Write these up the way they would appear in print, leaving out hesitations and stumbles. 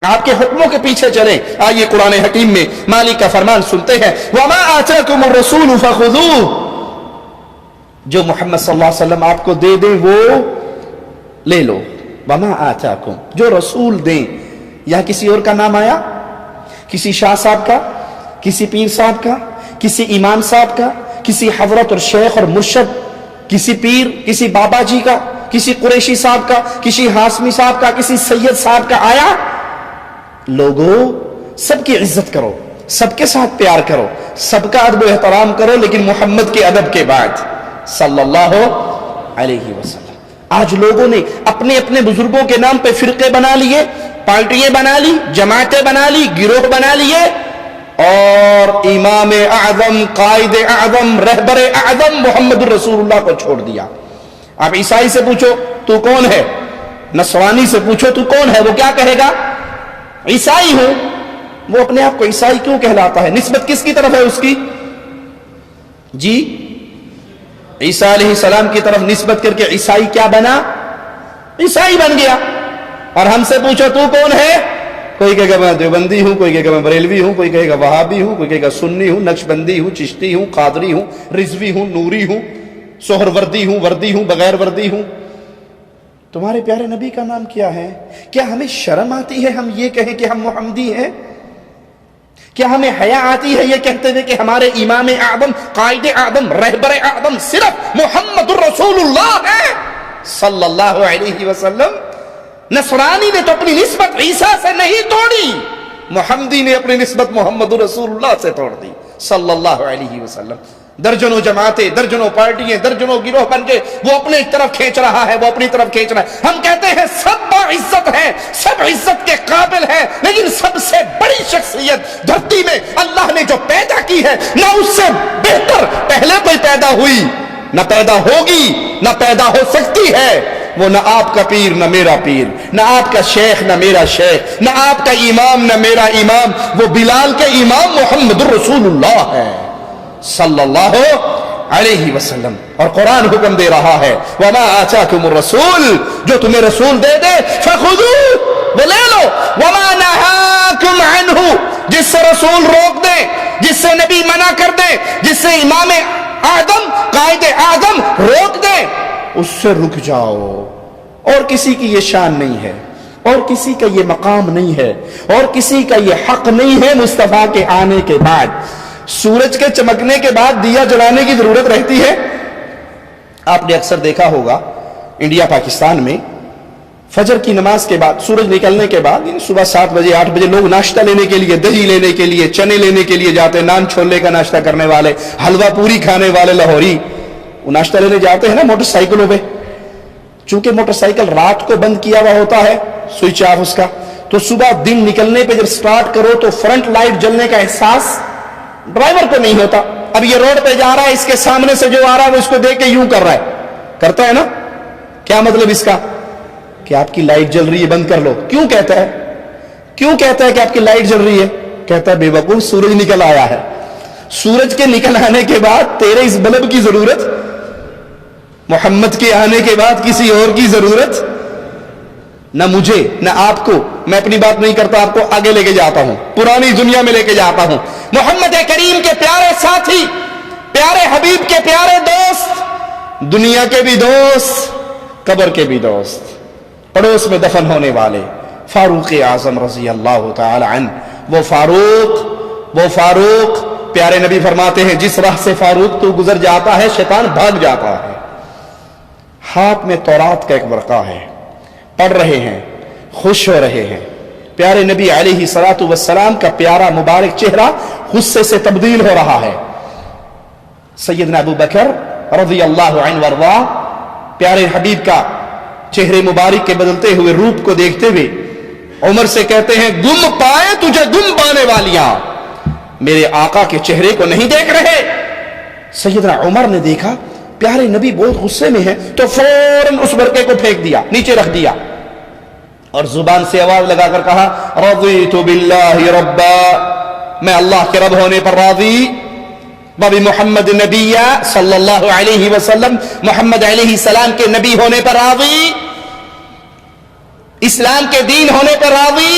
آپ کے حکموں کے پیچھے چلیں. آئیے قرآن حکیم میں مالک کا فرمان سنتے ہیں. وَمَا آتَاكُمُ الرَّسُولُ فَخُذُوهُ، جو محمد صلی اللہ علیہ وسلم آپ کو دے دیں وہ لے لو. وَمَا آتَاكُمْ، جو رسول دیں. یہاں کسی اور کا نام آیا؟ کسی شاہ صاحب کا، کسی پیر صاحب کا، کسی امام صاحب کا، کسی حضرت اور شیخ اور مرشد، کسی پیر، کسی بابا جی کا، کسی قریشی صاحب کا، کسی ہاشمی صاحب کا، کسی سید صاحب کا آیا؟ لوگوں، سب کی عزت کرو، سب کے ساتھ پیار کرو، سب کا ادب و احترام کرو، لیکن محمد کے ادب کے بعد صلی اللہ علیہ وسلم. آج لوگوں نے اپنے اپنے بزرگوں کے نام پہ فرقے بنا لیے، پارٹیاں بنا لی، جماعتیں بنا لی، گروہ بنا لیے، اور امام اعظم، قائد اعظم، رہبر اعظم محمد الرسول اللہ کو چھوڑ دیا. آپ عیسائی سے پوچھو تو کون ہے، نصرانی سے پوچھو تو کون ہے، وہ کیا کہے گا؟ عیسائی ہوں. وہ اپنے آپ کو عیسائی کیوں کہلاتا ہے؟ نسبت کس کی طرف ہے اس کی؟ جی، عیسیٰ علیہ السلام کی طرف نسبت کر کے عیسائی کیا بنا؟ عیسائی بن گیا. اور ہم سے پوچھو تو کون ہے؟ کوئی کہے گا میں دیوبندی ہوں، کوئی کہے گا میں بریلوی ہوں، کوئی کہے گا وہابی ہوں، کوئی کہے گا سنی ہوں، نقشبندی ہوں، چشتی ہوں، قادری ہوں، رضوی ہوں، نوری ہوں، سہر وردی ہوں، وردی ہوں، بغیر وردی ہوں. تمہارے پیارے نبی کا نام کیا ہے؟ کیا ہمیں شرم آتی ہے ہم یہ کہیں کہ ہم محمدی ہیں؟ کیا ہمیں حیا آتی ہے یہ کہتے ہوئے کہ ہمارے امام اعظم، قائد اعظم، رہبر اعظم صرف محمد الرسول اللہ ہے صلی اللہ علیہ وسلم؟ نصرانی نے تو اپنی نسبت عیسیٰ سے نہیں توڑی، محمدی نے اپنی نسبت محمد الرسول اللہ سے توڑ دی صلی اللہ علیہ وسلم. درجنوں جماعتیں، درجنوں پارٹیاں، درجنوں گروہ بن کے وہ اپنی طرف کھینچ رہا ہے، وہ اپنی طرف کھینچ رہا ہے. ہم کہتے ہیں سب باعزت ہیں، سب عزت کے قابل ہیں، لیکن سب سے بڑی شخصیت دھرتی میں اللہ نے جو پیدا کی ہے، نہ اس سے بہتر پہلے کوئی پیدا ہوئی، نہ پیدا ہوگی، نہ پیدا ہو سکتی ہے. وہ نہ آپ کا پیر نہ میرا پیر، نہ آپ کا شیخ نہ میرا شیخ، نہ آپ کا امام نہ میرا امام. وہ بلال کے امام محمد الرسول اللہ ہے صلی اللہ علیہ وسلم. اور قرآن حکم دے رہا ہے وَمَا آتَاكُمُ الرَّسُولُ، جو تمہیں رسول دے دے فَخُذُوهُ، وہ لے لو. وَمَا نَهَاكُمْ عَنْهُ، جس سے رسول روک دے، جس سے نبی منع کر دے، جس سے امام اعظم، قائد اعظم روک دے، اس سے رک جاؤ. اور کسی کی یہ شان نہیں ہے، اور کسی کا یہ مقام نہیں ہے، اور کسی کا یہ حق نہیں ہے مصطفیٰ کے آنے کے بعد. سورج کے چمکنے کے بعد دیا جلانے کی ضرورت رہتی ہے؟ آپ نے اکثر دیکھا ہوگا انڈیا پاکستان میں فجر کی نماز کے بعد، سورج نکلنے کے بعد، صبح 7 بجے 8 بجے لوگ ناشتہ لینے کے لیے، دہی لینے کے لیے، چنے لینے کے لیے جاتے ہیں. نان چھولے کا ناشتہ کرنے والے، حلوہ پوری کھانے والے لاہوری، وہ ناشتہ لینے جاتے ہیں نا موٹر سائیکلوں پہ. چونکہ موٹر سائیکل رات کو بند کیا ہوا ہوتا ہے، سوئچ آف اس کا، تو صبح دن نکلنے پہ جب سٹارٹ کرو تو فرنٹ لائٹ جلنے کا احساس ڈرائیور کو نہیں ہوتا. اب یہ روڈ پہ جا رہا ہے، اس کے سامنے سے جو آ رہا ہے وہ اس کو دیکھ کے یوں کر رہا ہے، کرتا ہے نا. کیا مطلب اس کا؟ کہ آپ کی لائٹ جل رہی ہے، بند کر لو. کیوں کہتا ہے؟ کیوں کہتا ہے کہ آپ کی لائٹ جل رہی ہے؟ کہتا ہے بے وقوف، سورج نکل آیا ہے. سورج کے نکل آنے کے بعد تیرے اس بلب کی ضرورت، محمد کے آنے کے بعد کسی اور کی ضرورت نہ مجھے نہ آپ کو. میں اپنی بات نہیں کرتا، آپ کو آگے لے کے جاتا ہوں، پرانی دنیا میں لے کے جاتا ہوں. محمد کریم کے پیارے ساتھی، پیارے حبیب کے پیارے دوست، دنیا کے بھی دوست، قبر کے بھی دوست، پڑوس میں دفن ہونے والے فاروق اعظم رضی اللہ تعالی عنہ. وہ فاروق پیارے نبی فرماتے ہیں جس راہ سے فاروق تو گزر جاتا ہے شیطان بھاگ جاتا ہے. ہاتھ میں تورات کا ایک ورقہ ہے، پڑھ رہے ہیں، خوش ہو رہے ہیں. پیارے نبی علیہ الصلوۃ والسلام کا پیارا مبارک چہرہ غصے سے تبدیل ہو رہا ہے. سیدنا ابو بکر رضی اللہ عنہ وارضاہ پیارے حبیب کا چہرے مبارک کے بدلتے ہوئے روپ کو دیکھتے ہوئے عمر سے کہتے ہیں گم پائے تجھے گم پانے والیاں، میرے آقا کے چہرے کو نہیں دیکھ رہے. سیدنا عمر نے دیکھا پیارے نبی بہت غصے میں ہیں تو فوراً اس ورقے کو پھینک دیا، نیچے رکھ دیا، اور زبان سے آواز لگا کر کہا رضیت باللہ ربا، میں اللہ کے رب ہونے پر راضی، بابی محمد نبی صلی اللہ علیہ وسلم، محمد علیہ السلام کے نبی ہونے پر راضی، اسلام کے دین ہونے پر راضی،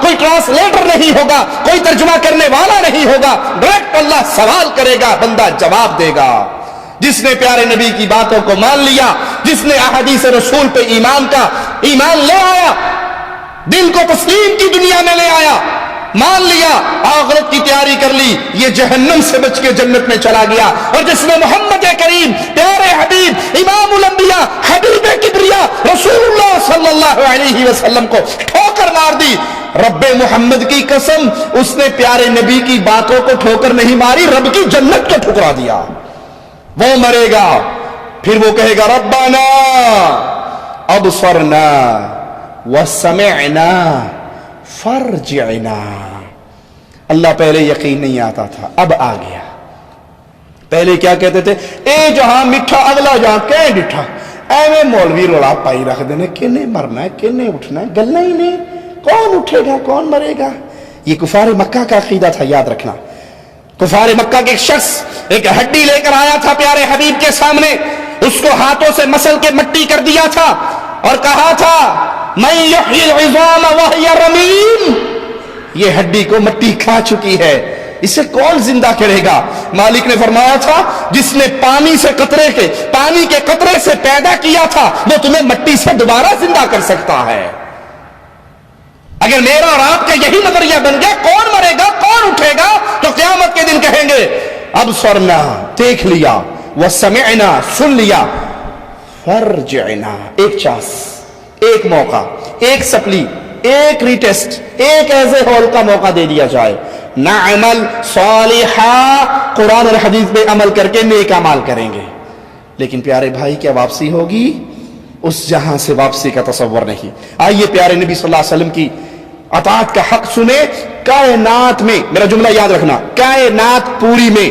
کوئی ٹرانسلیٹر نہیں ہوگا, کوئی ترجمہ کرنے والا نہیں ہوگا. ڈائریکٹ اللہ سوال کرے گا, بندہ جواب دے گا. جس نے پیارے نبی کی باتوں کو مان لیا, جس نے احادیث رسول پہ ایمان لے آیا, دل کو تسلیم کی دنیا میں لے آیا, مان لیا, آخرت کی تیاری کر لی, یہ جہنم سے بچ کے جنت میں چلا گیا. اور جس نے محمد کریم پیارے حبیب امام الانبیاء حبیب کبریا رسول اللہ صلی اللہ علیہ وسلم کو ٹھوکر مار دی, رب محمد کی قسم, اس نے پیارے نبی کی باتوں کو ٹھوکر نہیں ماری, رب کی جنت کو ٹھکرا دیا. وہ مرے گا, پھر وہ کہے گا ربنا ابصرنا وسمعنا فرجعنا. اللہ پہلے یقین نہیں آتا تھا, اب آ گیا. پہلے کیا کہتے تھے, اے جہاں میٹھا اگلا جہاں کہ ڈٹھا. ایویں مولوی رولا پائی رکھ دینے, کنے مرنا ہے کنے اٹھنا ہے, گلنا ہی نہیں, کون اٹھے گا کون مرے گا. یہ کفار مکہ کا عقیدہ تھا, یاد رکھنا. کفار مکہ کے ایک شخص ایک ہڈی لے کر آیا تھا پیارے حبیب کے سامنے, اس کو ہاتھوں سے مسل کے مٹی کر دیا تھا اور کہا تھا من یحیی العظام وہی رمیم, یہ ہڈی کو مٹی کھا چکی ہے, اسے کون زندہ کرے گا. مالک نے فرمایا تھا جس نے پانی کے قطرے سے پیدا کیا تھا وہ تمہیں مٹی سے دوبارہ زندہ کر سکتا ہے. اگر میرا اور آپ کا یہی نظریہ بن گیا کون مرے گا کون اٹھے گا, تو قیامت کے دن کہیں گے ابصرنا دیکھ لیا, وسمعنا سن لیا, فرجعنا ایک چانس, ایک موقع, ایک سپلی, ایک ریٹیسٹ, ایک ایسے ہول کا موقع دے دیا جائے. نعمل صالحا, قرآن اور حدیث پہ عمل کر کے نیک اعمال کریں گے. لیکن پیارے بھائی کیا واپسی ہوگی؟ اس جہاں سے واپسی کا تصور نہیں. آئیے پیارے نبی صلی اللہ علیہ وسلم کی اطاعت کا حق سنے. کائنات میں, میرا جملہ یاد رکھنا, کائنات پوری میں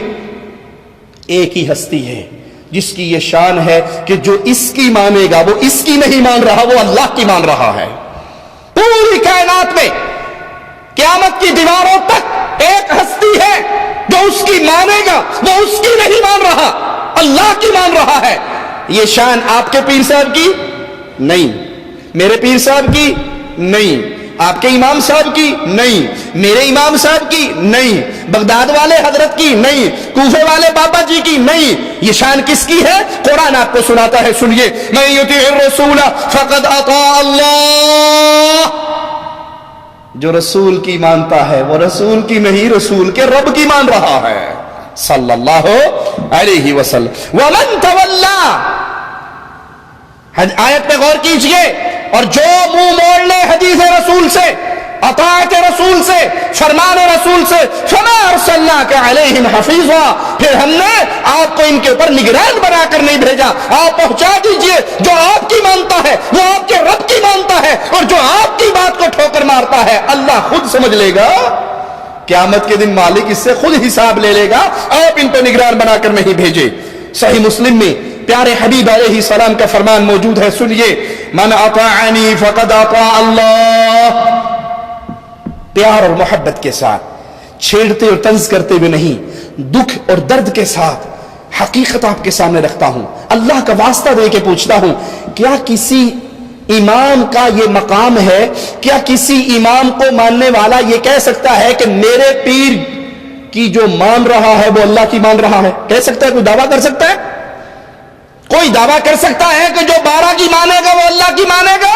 ایک ہی ہستی ہے جس کی یہ شان ہے کہ جو اس کی مانے گا وہ اس کی نہیں مان رہا, وہ اللہ کی مان رہا ہے. پوری کائنات میں قیامت کی دیواروں تک ایک ہستی ہے جو اس کی مانے گا وہ اس کی نہیں مان رہا, اللہ کی مان رہا ہے. یہ شان آپ کے پیر صاحب کی نہیں, میرے پیر صاحب کی نہیں, آپ کے امام صاحب کی نہیں, میرے امام صاحب کی نہیں, بغداد والے حضرت کی نہیں, کوفے والے بابا جی کی نہیں. یہ شان کس کی ہے؟ قرآن آپ کو سناتا ہے, سنیے. من یطیع الرسول فقد اطاع اللہ, جو رسول کی مانتا ہے وہ رسول کی نہیں رسول کے رب کی مان رہا ہے صلی اللہ علیہ وسلم. ومن تولا, آیت پہ غور کیجئے, اور جو منہ موڑ لے حدیث رسول سے, اطاعت رسول سے, فرمان رسول سے, فما ارسلناک علیہم حفیظا, پھر ہم نے آپ کو ان کے اوپر نگران بنا کر نہیں بھیجا. آپ پہنچا دیجئے, جو آپ کی مانتا ہے وہ آپ کے رب کی مانتا ہے, اور جو آپ کی بات کو ٹھوکر مارتا ہے اللہ خود سمجھ لے گا. قیامت کے دن مالک اس سے خود حساب لے لے گا, آپ ان پہ نگران بنا کر نہیں بھیجے. صحیح مسلم میں پیارے حبیب علیہ السلام کا فرمان موجود ہے, سنیے. من اطاعنی فقد اطاع اللہ, پیار اور محبت کے ساتھ, چھیڑتے اور طنز کرتے ہوئے نہیں, دکھ اور درد کے ساتھ حقیقت آپ کے سامنے رکھتا ہوں, اللہ کا واسطہ دے کے پوچھتا ہوں, کیا کسی امام کا یہ مقام ہے, کیا کسی امام کو ماننے والا یہ کہہ سکتا ہے کہ میرے پیر کی جو مان رہا ہے وہ اللہ کی مان رہا ہے؟ کہہ سکتا ہے؟ کوئی دعویٰ کر سکتا ہے؟ کوئی دعویٰ کر سکتا ہے کہ جو 12 کی مانے گا وہ اللہ کی مانے گا,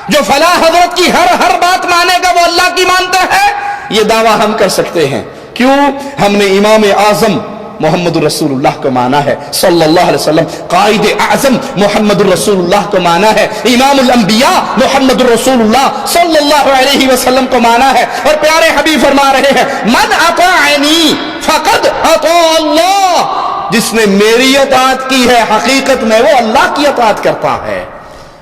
جو فلاں حضرت کی ہر بات مانے گا وہ اللہ کی مانتا ہے؟ یہ دعویٰ ہم کر سکتے ہیں. کیوں؟ ہم نے امام اعظم محمد الرسول اللہ کو مانا ہے صلی اللہ علیہ وسلم, قائد اعظم محمد الرسول اللہ کو مانا ہے, امام الانبیاء محمد الرسول اللہ صلی اللہ علیہ وسلم کو مانا ہے. اور پیارے حبیب فرما رہے ہیں من اطاعنی فقد اطاع اللہ, جس نے میری اطاعت کی ہے حقیقت میں وہ اللہ کی اطاعت کرتا ہے,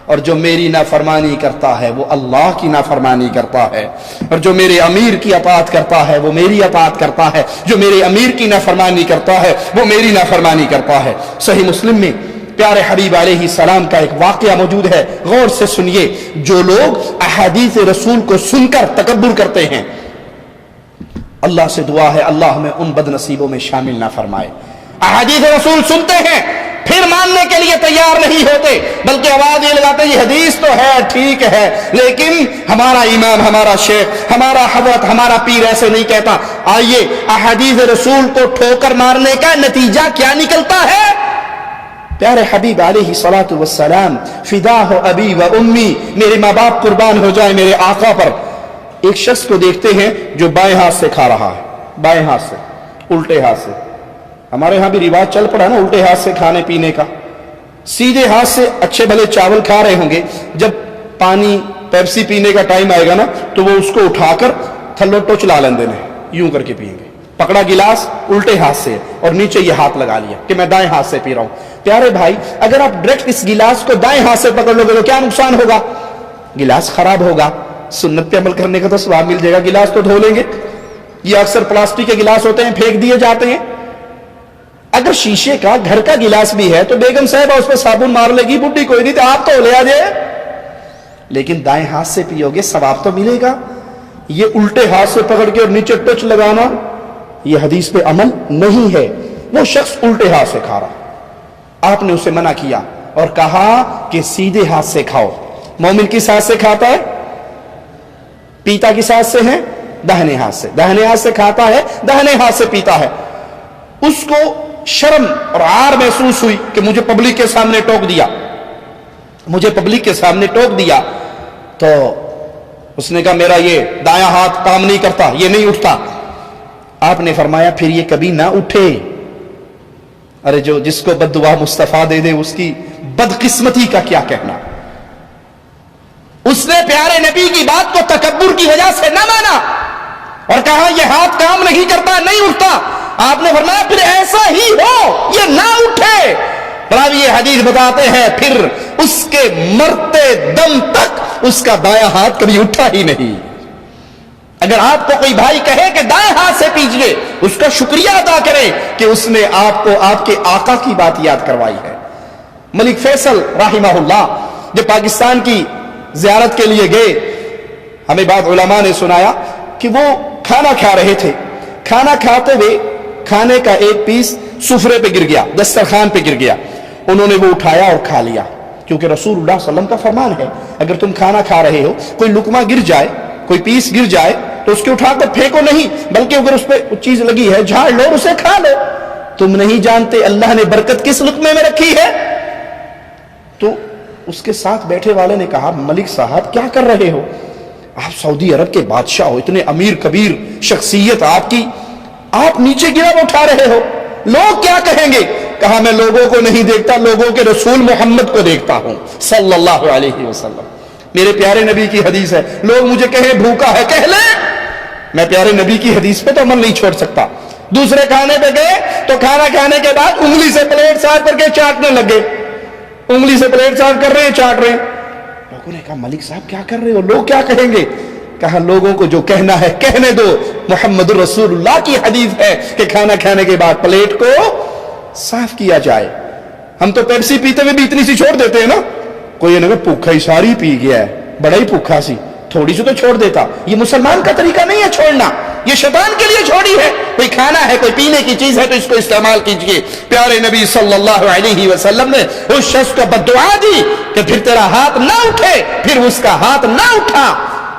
اور جو میری نافرمانی کرتا ہے وہ اللہ کی نافرمانی کرتا ہے, اور جو میرے امیر کی اطاعت کرتا ہے وہ میری اطاعت کرتا ہے, جو میرے امیر کی نافرمانی کرتا ہے وہ میری نافرمانی کرتا ہے. صحیح مسلم میں پیارے حبیب علیہ السلام کا ایک واقعہ موجود ہے, غور سے سنیے. جو لوگ احادیث رسول کو سن کر تکبر کرتے ہیں, اللہ سے دعا ہے اللہ ہمیں ان بد نصیبوں میں شامل نہ فرمائے. احادیث رسول سنتے ہیں, پھر ماننے کے لیے تیار نہیں ہوتے، بلکہ آواز یہ لگاتے یہ حدیث تو ہے، ٹھیک ہے، لیکن ہمارا امام، ہمارا شیخ، ہمارا حضرت، ہمارا پیر ایسے نہیں کہتا۔ آئیے احادیث رسول کو ٹھوکر مارنے کا نتیجہ کیا نکلتا ہے؟ پیارے حبیب علیہ الصلوۃ والسلام، فدا ہو ابی و امی، میرے ماں باپ قربان ہو جائے میرے آقا پر، ایک شخص کو دیکھتے ہیں جو بائیں ہاتھ سے کھا رہا ہے، بائیں ہاتھ سے، الٹے ہاتھ سے۔ ہمارے ہاں بھی رواج چل پڑا نا الٹے ہاتھ سے کھانے پینے کا۔ سیدھے ہاتھ سے اچھے بھلے چاول کھا رہے ہوں گے، جب پانی پیپسی پینے کا ٹائم آئے گا نا تو وہ اس کو اٹھا کر تھلو ٹو چلا لیندے نے، یوں کر کے پئیں گے۔ پکڑا گلاس الٹے ہاتھ سے اور نیچے یہ ہاتھ لگا لیا کہ میں دائیں ہاتھ سے پی رہا ہوں۔ پیارے بھائی، اگر آپ ڈائریکٹ اس گلاس کو دائیں ہاتھ سے پکڑ لو گے تو کیا نقصان ہوگا؟ گلاس خراب ہوگا۔ سنت پہ عمل کرنے کا تو ثواب مل جائے گا، گلاس تو دھو لیں گے۔ یہ اکثر پلاسٹک کے گلاس ہوتے ہیں، پھینک دیے جاتے ہیں۔ اگر شیشے کا گھر کا گلاس بھی ہے تو بیگم صاحبہ اس پہ صابن مار لے گی، بڈھی کوئی نہیں تو آپ تو لے آ جائے، لیکن دائیں ہاتھ سے پیو گے ثواب تو ملے گا۔ یہ الٹے ہاتھ سے پکڑ کے اور نیچے ٹچ لگانا یہ حدیث پہ عمل نہیں ہے۔ وہ شخص الٹے ہاتھ سے کھا رہا، آپ نے اسے منع کیا اور کہا کہ سیدھے ہاتھ سے کھاؤ۔ مومن کس ہاتھ سے کھاتا ہے؟ پیتا کس ہاتھ سے ہے؟ داہنے ہاتھ سے۔ داہنے ہاتھ سے کھاتا ہے، داہنے ہاتھ سے پیتا ہے۔ اس کو شرم اور عار محسوس ہوئی کہ مجھے پبلک کے سامنے ٹوک دیا، مجھے پبلک کے سامنے ٹوک دیا، تو اس نے کہا میرا یہ دایاں ہاتھ کام نہیں کرتا، یہ نہیں اٹھتا۔ آپ نے فرمایا پھر یہ کبھی نہ اٹھے۔ ارے جو جس کو بد دعا مصطفیٰ دے دے اس کی بدقسمتی کا کیا کہنا۔ اس نے پیارے نبی کی بات کو تکبر کی وجہ سے نہ مانا اور کہا یہ ہاتھ کام نہیں کرتا، نہیں اٹھتا۔ آپ نے فرمایا پھر ایسا ہی ہو یہ نہ اٹھے۔ راوی یہ حدیث بتاتے ہیں پھر اس کے مرتے دم تک اس کا دایاں ہاتھ کبھی اٹھا ہی نہیں۔ اگر آپ کو کوئی بھائی کہے کہ دائیں ہاتھ سے پیجئے، اس کا شکریہ ادا کریں کہ اس نے آپ کو آپ کے آقا کی بات یاد کروائی ہے۔ ملک فیصل رحمہ اللہ جب پاکستان کی زیارت کے لیے گئے، ہمیں بعض علماء نے سنایا کہ وہ کھانا کھا رہے تھے، کھانا کھاتے ہوئے کھانے کا ایک پیس سفرے پہ گر گیا، دسترخوان پہ گر گیا۔ انہوں نے وہ اٹھایا اور کھا لیا، کیونکہ رسول اللہ صلی اللہ علیہ وسلم کا فرمان ہے اگر تم کھانا کھا رہے ہو، کوئی لقمہ گر جائے، کوئی پیس گر جائے تو اس کے اٹھا کر پھینکو نہیں، بلکہ اگر اس پہ چیز لگی ہے جھاڑ لو اور اسے کھا لو۔ تم نہیں جانتے اللہ نے برکت کس لقمے میں رکھی ہے۔ تو اس کے ساتھ بیٹھے والے نے کہا ملک صاحب کیا کر رہے ہو؟ آپ سعودی عرب کے بادشاہ ہو، اتنے امیر کبیر شخصیت آپ کی، آپ نیچے گرا اٹھا رہے ہو، لوگ کیا کہیں گے؟ کہا میں لوگوں کو نہیں دیکھتا، لوگوں کے رسول محمد کو دیکھتا ہوں صلی اللہ علیہ وسلم۔ میرے پیارے نبی کی حدیث ہے، لوگ مجھے کہیں بھوکا ہے کہہ لیں، میں پیارے نبی کی حدیث پہ تو عمل نہیں چھوڑ سکتا۔ دوسرے کھانے پہ گئے تو کھانا کھانے کے بعد انگلی سے پلیٹ صاف کر کے چاٹنے لگے، انگلی سے پلیٹ صاف کر رہے ہیں، چاٹ رہے ہیں۔ لوگوں نے کہا ملک صاحب کیا کر رہے ہو، لوگ کیا کہیں گے؟ کہا لوگوں کو جو کہنا ہے کہنے دو، محمد رسول اللہ کی حدیث ہے کہ کھانا کھانے کے بعد پلیٹ کو صاف کیا جائے۔ ہم تو پیپسی پیتے ہوئے بھی اتنی سی چھوڑ دیتے ہیں نا، کوئی نے کہا بھوکا ہی ساری پی گیا ہے، بڑا ہی بھوکا سی، تھوڑی سی تو چھوڑ دیتا۔ یہ مسلمان کا طریقہ نہیں ہے چھوڑنا، یہ شیطان کے لیے چھوڑی ہے۔ کوئی کھانا ہے، کوئی پینے کی چیز ہے تو اس کو استعمال کیجئے۔ پیارے نبی صلی اللہ علیہ وسلم نے اس شخص کو بد دعا دی کہ پھر تیرا ہاتھ نہ اٹھے، پھر اس کا ہاتھ نہ اٹھا۔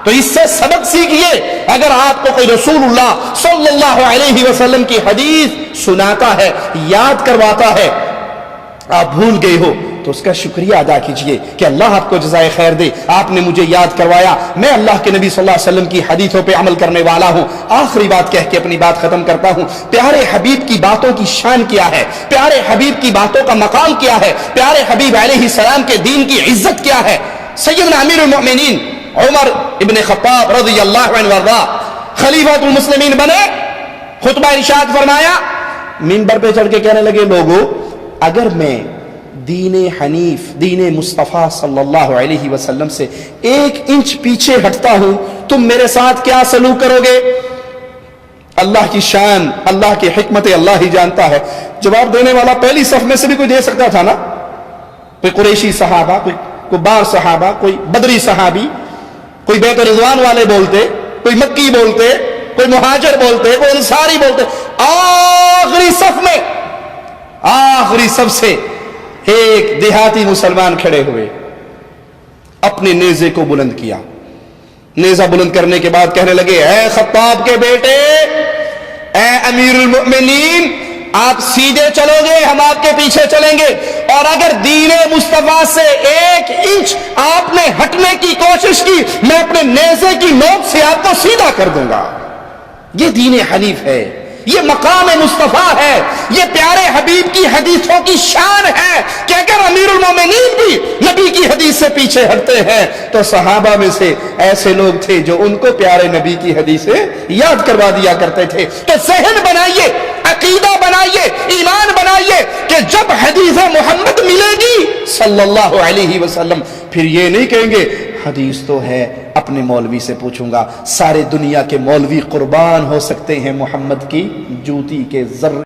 تو اس سے سبق سیکھیے، اگر آپ کو کوئی رسول اللہ صلی اللہ علیہ وسلم کی حدیث سناتا ہے، یاد کرواتا ہے، آپ بھول گئے ہو تو اس کا شکریہ ادا کیجئے کہ اللہ آپ کو جزائے خیر دے، آپ نے مجھے یاد کروایا، میں اللہ کے نبی صلی اللہ علیہ وسلم کی حدیثوں پہ عمل کرنے والا ہوں۔ آخری بات کہہ کے اپنی بات ختم کرتا ہوں، پیارے حبیب کی باتوں کی شان کیا ہے، پیارے حبیب کی باتوں کا مقام کیا ہے، پیارے حبیب علیہ السلام کے دین کی عزت کیا ہے۔ سیدنا امیر المؤمنین عمر ابن خطاب رضی اللہ عنہ وارضاہ خلیفۃ المسلمین بنے، خطبہ ارشاد فرمایا، منبر پہ چڑھ کے کہنے لگے لوگوں اگر میں دین حنیف، دین مصطفیٰ صلی اللہ علیہ وسلم سے 1 انچ پیچھے ہٹتا ہوں تم میرے ساتھ کیا سلوک کرو گے؟ اللہ کی شان، اللہ کی حکمت اللہ ہی جانتا ہے۔ جواب دینے والا پہلی صف میں سے بھی کوئی دے سکتا تھا نا، کوئی قریشی صحابہ، کوئی کبار صحابہ، کوئی بدری صحابی، کوئی بیت رضوان والے بولتے، کوئی مکی بولتے، کوئی مہاجر بولتے، کوئی انصاری بولتے۔ آخری صف میں، آخری صف سے ایک دیہاتی مسلمان کھڑے ہوئے, اپنے نیزے کو بلند کیا. نیزہ بلند کرنے کے بعد کہنے لگے, اے خطاب کے بیٹے, اے امیر المؤمنین, آپ سیدھے چلو گے, ہم آپ کے پیچھے چلیں گے, اور اگر دین مصطفیٰ سے 1 انچ آپ نے ہٹنے کی کوشش کی, میں اپنے نیزے کی نوک سے آپ کو سیدھا کر دوں گا. یہ دین حنیف ہے, یہ مقام مصطفیٰ ہے, یہ پیارے حبیب کی حدیثوں کی شان ہے کہ اگر امیر المومنین بھی نبی کی حدیث سے پیچھے ہٹتے ہیں تو صحابہ میں سے ایسے لوگ تھے جو ان کو پیارے نبی کی حدیثیں یاد کروا دیا کرتے تھے. تو ذہن بنائیے, عقیدہ بنائیے, ایمان بنائیے کہ جب حدیث محمد ملے گی صلی اللہ علیہ وسلم, پھر یہ نہیں کہیں گے حدیث تو ہے, اپنے مولوی سے پوچھوں گا. سارے دنیا کے مولوی قربان ہو سکتے ہیں محمد کی جوتی کے ذرے